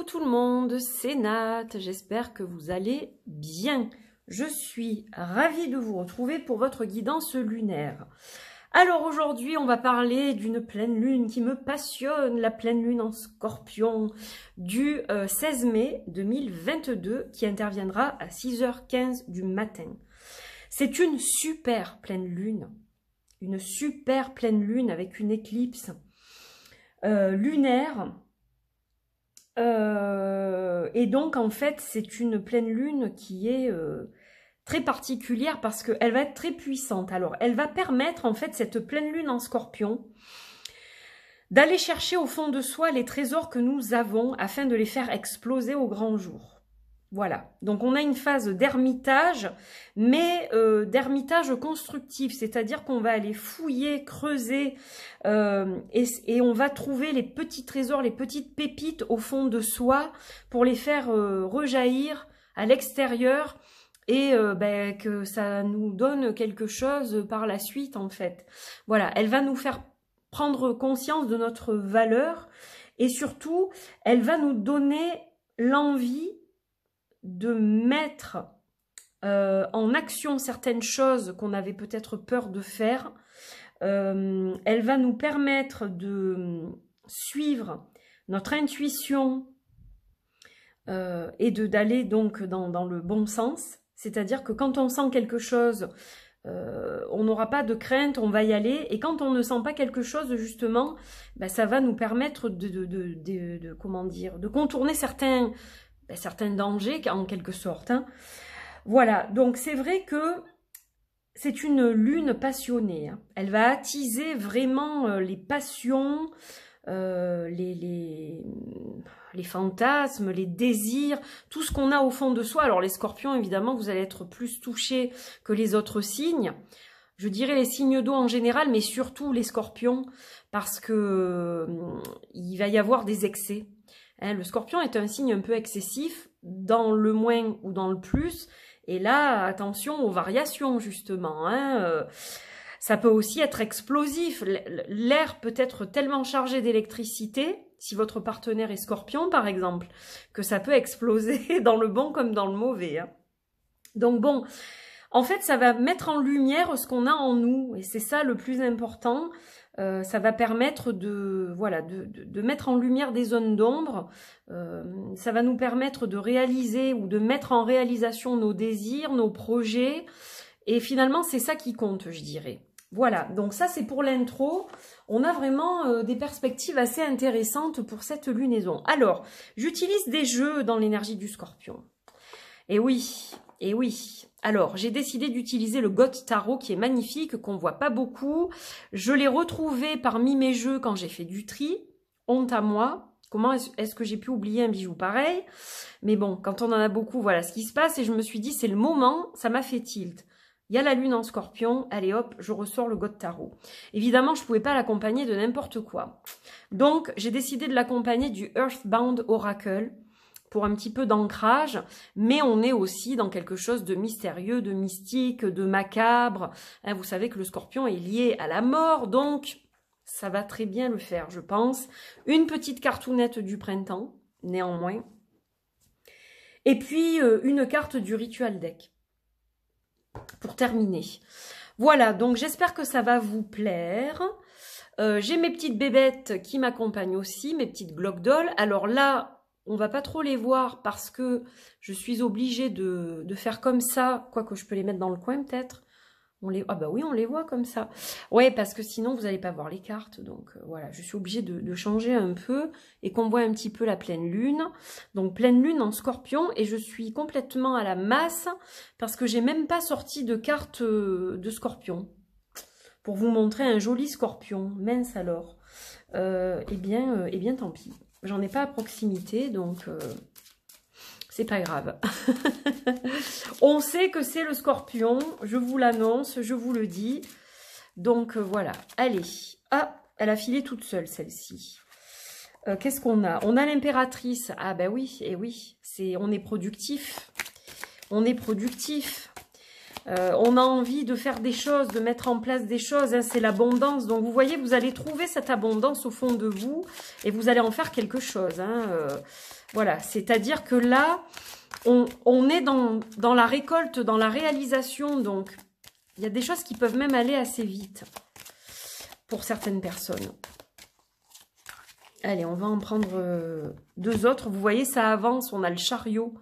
tout le monde, c'est Nat, j'espère que vous allez bien. Je suis ravie de vous retrouver pour votre guidance lunaire. Alors aujourd'hui, on va parler d'une pleine lune qui me passionne, la pleine lune en Scorpion du 16 mai 2022 qui interviendra à 6h15 du matin. C'est une super pleine lune avec une éclipse lunaire. Et donc en fait c'est une pleine lune qui est très particulière parce qu'elle va être très puissante. Alors elle va permettre en fait cette pleine lune en Scorpion d'aller chercher au fond de soi les trésors que nous avons afin de les faire exploser au grand jour. Voilà, donc on a une phase d'ermitage, mais d'ermitage constructif, c'est-à-dire qu'on va aller fouiller, creuser, et on va trouver les petits trésors, les petites pépites au fond de soi pour les faire rejaillir à l'extérieur et que ça nous donne quelque chose par la suite en fait. Voilà, elle va nous faire prendre conscience de notre valeur et surtout, elle va nous donner l'envie de mettre en action certaines choses qu'on avait peut-être peur de faire. Elle va nous permettre de suivre notre intuition et d'aller donc dans le bon sens. C'est-à-dire que quand on sent quelque chose, on n'aura pas de crainte, on va y aller. Et quand on ne sent pas quelque chose, justement, ça va nous permettre comment dire, de contourner certains dangers en quelque sorte. Hein. Voilà, donc c'est vrai que c'est une lune passionnée. Hein. Elle va attiser vraiment les passions, les fantasmes, les désirs, tout ce qu'on a au fond de soi. Alors les scorpions, évidemment, vous allez être plus touchés que les autres signes. Je dirais les signes d'eau en général, mais surtout les scorpions, parce que il va y avoir des excès. Hein, le scorpion est un signe un peu excessif, dans le moins ou dans le plus. Et là, attention aux variations, justement. Hein, ça peut aussi être explosif. L'air peut être tellement chargé d'électricité, si votre partenaire est scorpion, par exemple, que ça peut exploser dans le bon comme dans le mauvais. Hein. Donc bon, en fait, ça va mettre en lumière ce qu'on a en nous. Et c'est ça le plus important. Ça va permettre de mettre en lumière des zones d'ombre. Ça va nous permettre de réaliser ou de mettre en réalisation nos désirs, nos projets. Et finalement, c'est ça qui compte, je dirais. Voilà, donc ça c'est pour l'intro. On a vraiment des perspectives assez intéressantes pour cette lunaison. Alors, j'utilise des jeux dans l'énergie du Scorpion. Et oui. Alors, j'ai décidé d'utiliser le Goth Tarot qui est magnifique, qu'on voit pas beaucoup. Je l'ai retrouvé parmi mes jeux quand j'ai fait du tri. Honte à moi. Comment est-ce que j'ai pu oublier un bijou pareil? Mais bon, quand on en a beaucoup, voilà ce qui se passe. Et je me suis dit, c'est le moment, ça m'a fait tilt. Il y a la lune en Scorpion, allez hop, je ressors le Goth Tarot. Évidemment, je ne pouvais pas l'accompagner de n'importe quoi. Donc, j'ai décidé de l'accompagner du Earthbound Oracle, pour un petit peu d'ancrage, mais on est aussi dans quelque chose de mystérieux, de mystique, de macabre. Hein, vous savez que le Scorpion est lié à la mort, donc ça va très bien le faire, je pense. Une petite cartoonette du printemps, néanmoins. Et puis, une carte du Ritual Deck, pour terminer. Voilà, donc j'espère que ça va vous plaire. J'ai mes petites bébêtes qui m'accompagnent aussi, mes petites Glock Dolls. Alors là, on va pas trop les voir parce que je suis obligée de faire comme ça. Quoique je peux les mettre dans le coin peut-être. Ah bah oui, on les voit comme ça. Ouais, parce que sinon vous n'allez pas voir les cartes. Donc voilà, je suis obligée de changer un peu et qu'on voit un petit peu la pleine lune. Donc pleine lune en Scorpion et je suis complètement à la masse parce que j'ai même pas sorti de carte de Scorpion. Pour vous montrer un joli Scorpion. Mince alors. Eh bien tant pis. J'en ai pas à proximité, donc c'est pas grave. On sait que c'est le Scorpion, je vous l'annonce, je vous le dis. Donc voilà, allez. Ah, elle a filé toute seule celle-ci. Qu'est-ce qu'on a? On a l'impératrice. Ah ben oui, et oui, on est productif. On est productif. On a envie de faire des choses, de mettre en place des choses, hein, c'est l'abondance. Donc vous voyez, vous allez trouver cette abondance au fond de vous et vous allez en faire quelque chose. Hein, Voilà, c'est-à-dire que là, on est dans la récolte, dans la réalisation. Donc, il y a des choses qui peuvent même aller assez vite pour certaines personnes. Allez, on va en prendre 2 autres. Vous voyez, ça avance. On a le chariot.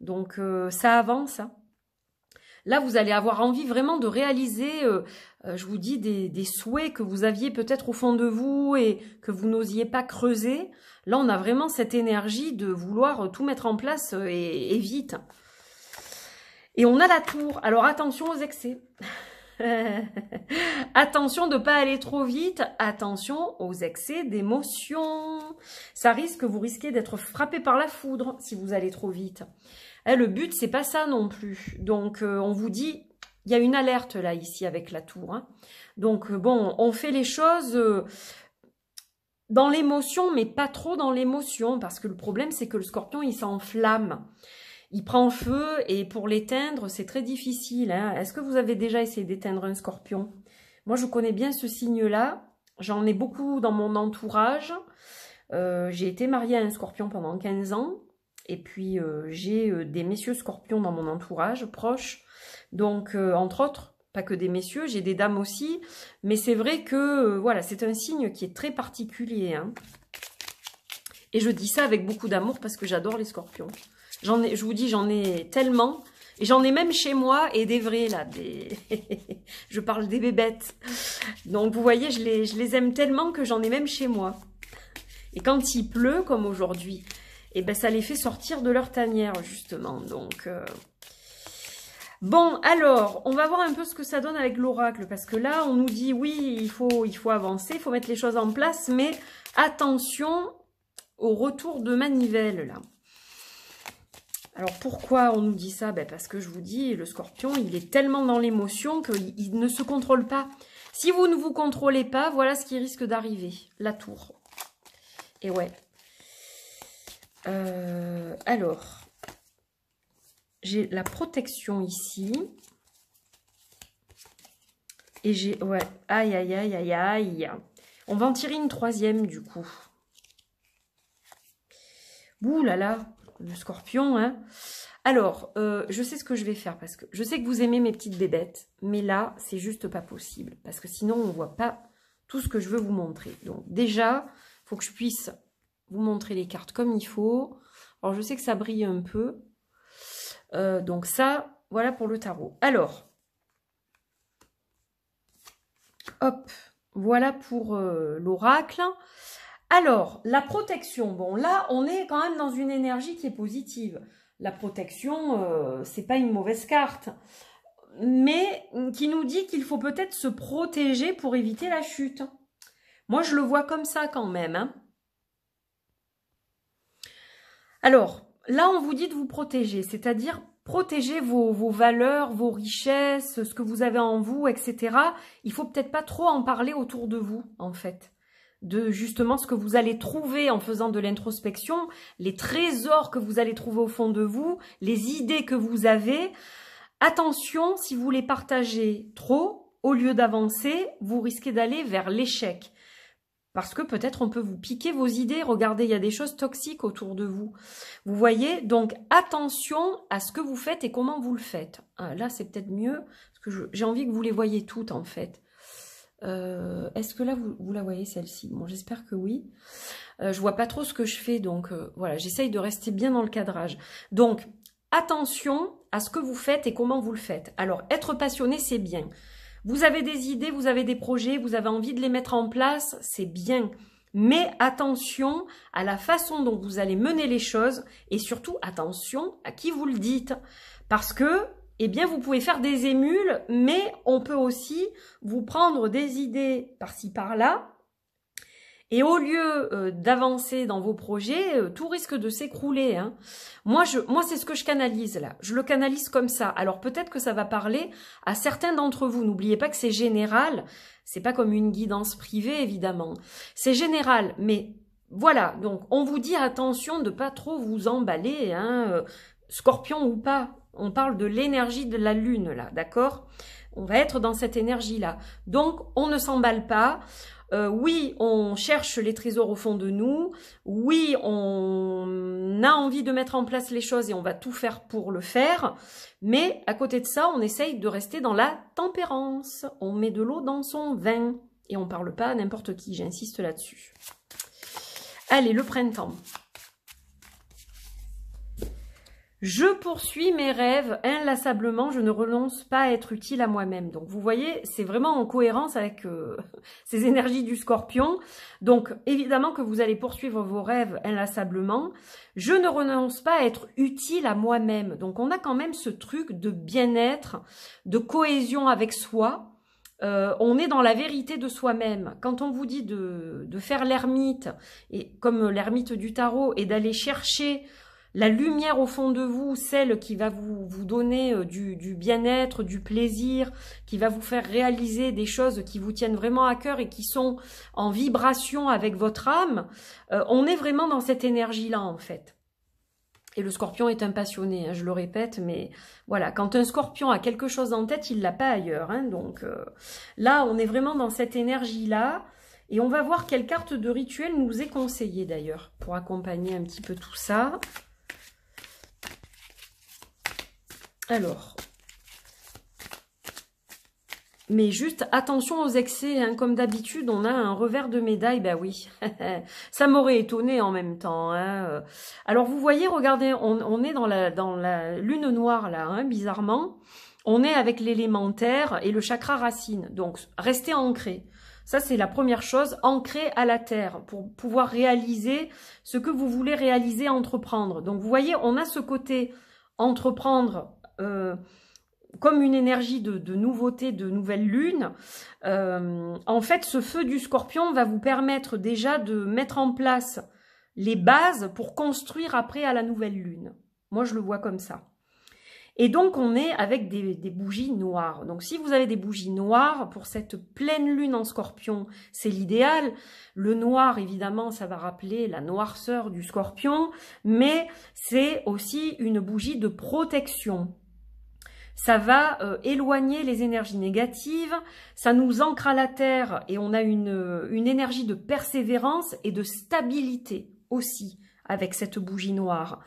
Donc, ça avance. Hein. Là, vous allez avoir envie vraiment de réaliser, je vous dis, des souhaits que vous aviez peut-être au fond de vous et que vous n'osiez pas creuser. Là, on a vraiment cette énergie de vouloir tout mettre en place et vite. Et on a la tour. Alors, attention aux excès. Attention de ne pas aller trop vite. Attention aux excès d'émotion. Vous risquez d'être frappé par la foudre si vous allez trop vite. Le but, c'est pas ça non plus. Donc, on vous dit, il y a une alerte là, ici, avec la tour. Hein. Donc, bon, on fait les choses dans l'émotion, mais pas trop dans l'émotion. Parce que le problème, c'est que le scorpion, il s'enflamme. Il prend feu et pour l'éteindre, c'est très difficile. Hein. Est-ce que vous avez déjà essayé d'éteindre un scorpion? Moi, je connais bien ce signe-là. J'en ai beaucoup dans mon entourage. J'ai été mariée à un scorpion pendant 15 ans. Et puis, j'ai des messieurs scorpions dans mon entourage proche. Donc, entre autres, pas que des messieurs, j'ai des dames aussi. Mais c'est vrai que, voilà, c'est un signe qui est très particulier. Hein. Et je dis ça avec beaucoup d'amour parce que j'adore les scorpions. Je vous dis, j'en ai tellement. Et j'en ai même chez moi et des vrais, là. Je parle des bébêtes. Donc, vous voyez, je les aime tellement que j'en ai même chez moi. Et quand il pleut, comme aujourd'hui, et ben ça les fait sortir de leur tanière, justement. Donc, bon, alors, on va voir un peu ce que ça donne avec l'oracle. Parce que là, on nous dit, oui, il faut avancer, il faut mettre les choses en place. Mais attention au retour de manivelle, là. Alors, pourquoi on nous dit ça? Ben parce que je vous dis, le scorpion, il est tellement dans l'émotion qu'il ne se contrôle pas. Si vous ne vous contrôlez pas, voilà ce qui risque d'arriver. La tour. Et ouais. Alors, j'ai la protection ici. Et j'ai... Ouais, aïe, aïe, aïe, aïe, aïe. On va en tirer une 3e, du coup. Ouh là là, le scorpion, hein. Alors, je sais ce que je vais faire, parce que je sais que vous aimez mes petites bébêtes. Mais là, c'est juste pas possible. Parce que sinon, on ne voit pas tout ce que je veux vous montrer. Donc, déjà, il faut que je puisse vous montrer les cartes comme il faut. Alors, je sais que ça brille un peu. Donc ça, voilà pour le tarot. Alors, hop, voilà pour l'oracle. Alors, la protection. Bon, là, on est quand même dans une énergie qui est positive. La protection, c'est pas une mauvaise carte. Mais qui nous dit qu'il faut peut-être se protéger pour éviter la chute. Moi, je le vois comme ça quand même, hein. Alors, là, on vous dit de vous protéger, c'est-à-dire protéger vos valeurs, vos richesses, ce que vous avez en vous, etc. Il faut peut-être pas trop en parler autour de vous, en fait. De justement ce que vous allez trouver en faisant de l'introspection, les trésors que vous allez trouver au fond de vous, les idées que vous avez. Attention, si vous les partagez trop, au lieu d'avancer, vous risquez d'aller vers l'échec. Parce que peut-être on peut vous piquer vos idées. Regardez, il y a des choses toxiques autour de vous. Vous voyez, donc attention à ce que vous faites et comment vous le faites. Là, c'est peut-être mieux, parce que j'ai envie que vous les voyez toutes, en fait. Est-ce que là, vous la voyez, celle-ci? Bon, j'espère que oui. Je vois pas trop ce que je fais, donc voilà, j'essaye de rester bien dans le cadrage. Donc, attention à ce que vous faites et comment vous le faites. Alors, être passionné, c'est bien. Vous avez des idées, vous avez des projets, vous avez envie de les mettre en place, c'est bien. Mais attention à la façon dont vous allez mener les choses et surtout attention à qui vous le dites. Parce que, eh bien, vous pouvez faire des émules, mais on peut aussi vous prendre des idées par-ci par-là. Et au lieu d'avancer dans vos projets, tout risque de s'écrouler. Hein. Moi, c'est ce que je canalise là. Je le canalise comme ça. Alors peut-être que ça va parler à certains d'entre vous. N'oubliez pas que c'est général. C'est pas comme une guidance privée, évidemment. C'est général, mais voilà. Donc, on vous dit attention de pas trop vous emballer, hein, scorpion ou pas. On parle de l'énergie de la lune, là, d'accord ? On va être dans cette énergie-là. Donc, on ne s'emballe pas. Oui, on cherche les trésors au fond de nous. Oui, on a envie de mettre en place les choses et on va tout faire pour le faire. Mais à côté de ça, on essaye de rester dans la tempérance. On met de l'eau dans son vin. Et on ne parle pas à n'importe qui, j'insiste là-dessus. Allez, le printemps. Je poursuis mes rêves inlassablement, je ne renonce pas à être utile à moi-même. Donc vous voyez, c'est vraiment en cohérence avec ces énergies du Scorpion. Donc évidemment que vous allez poursuivre vos rêves inlassablement. Je ne renonce pas à être utile à moi-même. Donc on a quand même ce truc de bien-être, de cohésion avec soi. On est dans la vérité de soi-même. Quand on vous dit de faire l'ermite, et comme l'ermite du tarot, et d'aller chercher la lumière au fond de vous, celle qui va vous donner du bien-être, du plaisir, qui va vous faire réaliser des choses qui vous tiennent vraiment à cœur et qui sont en vibration avec votre âme, on est vraiment dans cette énergie-là en fait. Et le Scorpion est un passionné, hein, je le répète, mais voilà, quand un Scorpion a quelque chose en tête, il ne l'a pas ailleurs. Hein, donc là, on est vraiment dans cette énergie-là. Et on va voir quelle carte de rituel nous est conseillée d'ailleurs, pour accompagner un petit peu tout ça. Alors, mais juste attention aux excès, hein. Comme d'habitude, on a un revers de médaille, ben oui, ça m'aurait étonné en même temps. Hein. Alors vous voyez, regardez, on est dans la lune noire là, hein, bizarrement, on est avec l'élémentaire et le chakra racine, donc restez ancré. Ça c'est la première chose, ancré à la terre pour pouvoir réaliser ce que vous voulez réaliser, entreprendre. Donc vous voyez, on a ce côté entreprendre, comme une énergie de nouveauté, de nouvelle lune. En fait, ce feu du Scorpion va vous permettre déjà de mettre en place les bases pour construire après à la nouvelle lune. Moi, je le vois comme ça. Et donc, on est avec des bougies noires. Donc, si vous avez des bougies noires, pour cette pleine lune en Scorpion, c'est l'idéal. Le noir, évidemment, ça va rappeler la noirceur du Scorpion, mais c'est aussi une bougie de protection. Ça va éloigner les énergies négatives, ça nous ancre à la terre et on a une énergie de persévérance et de stabilité aussi avec cette bougie noire.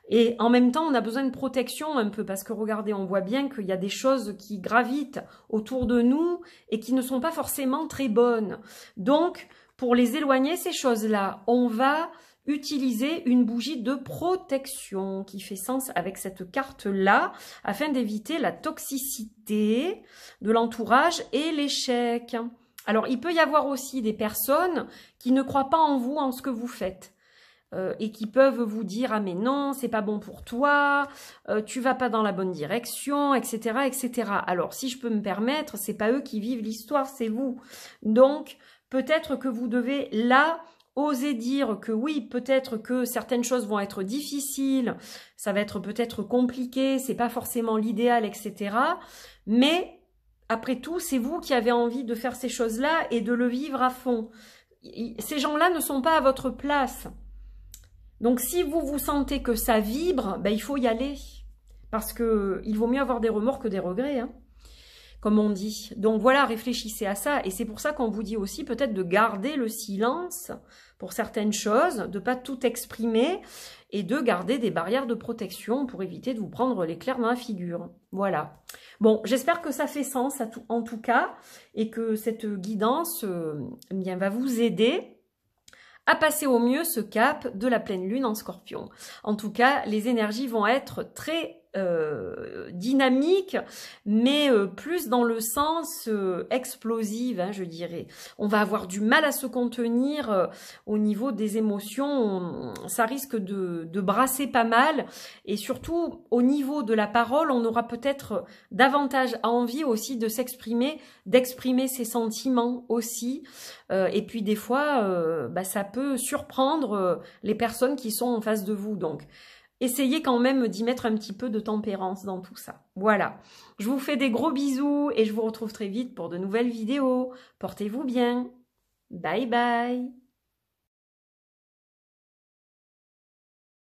Et en même temps, on a besoin de protection un peu parce que regardez, on voit bien qu'il y a des choses qui gravitent autour de nous et qui ne sont pas forcément très bonnes. Donc, pour les éloigner, ces choses-là, on va utiliser une bougie de protection qui fait sens avec cette carte-là afin d'éviter la toxicité de l'entourage et l'échec. Alors, il peut y avoir aussi des personnes qui ne croient pas en vous, en ce que vous faites. Et qui peuvent vous dire « Ah mais non, c'est pas bon pour toi, tu vas pas dans la bonne direction, etc. etc. » Alors, si je peux me permettre, c'est pas eux qui vivent l'histoire, c'est vous. Donc, peut-être que vous devez là oser dire que oui, peut-être que certaines choses vont être difficiles, ça va être peut-être compliqué, c'est pas forcément l'idéal, etc. Mais, après tout, c'est vous qui avez envie de faire ces choses-là et de le vivre à fond. Ces gens-là ne sont pas à votre place. Donc, si vous vous sentez que ça vibre, ben, il faut y aller. Parce que il vaut mieux avoir des remords que des regrets, hein, comme on dit. Donc voilà, réfléchissez à ça. Et c'est pour ça qu'on vous dit aussi peut-être de garder le silence pour certaines choses, de ne pas tout exprimer et de garder des barrières de protection pour éviter de vous prendre l'éclair dans la figure. Voilà. Bon, j'espère que ça fait sens en tout cas et que cette guidance bien, va vous aider à passer au mieux ce cap de la pleine lune en Scorpion. En tout cas, les énergies vont être très dynamiques, mais plus dans le sens explosive, hein, je dirais. On va avoir du mal à se contenir au niveau des émotions, ça risque de brasser pas mal, et surtout au niveau de la parole, on aura peut-être davantage envie aussi de s'exprimer, d'exprimer ses sentiments aussi, et puis des fois, bah, ça peut surprendre les personnes qui sont en face de vous, donc essayez quand même d'y mettre un petit peu de tempérance dans tout ça. Voilà, je vous fais des gros bisous et je vous retrouve très vite pour de nouvelles vidéos. Portez-vous bien. Bye bye.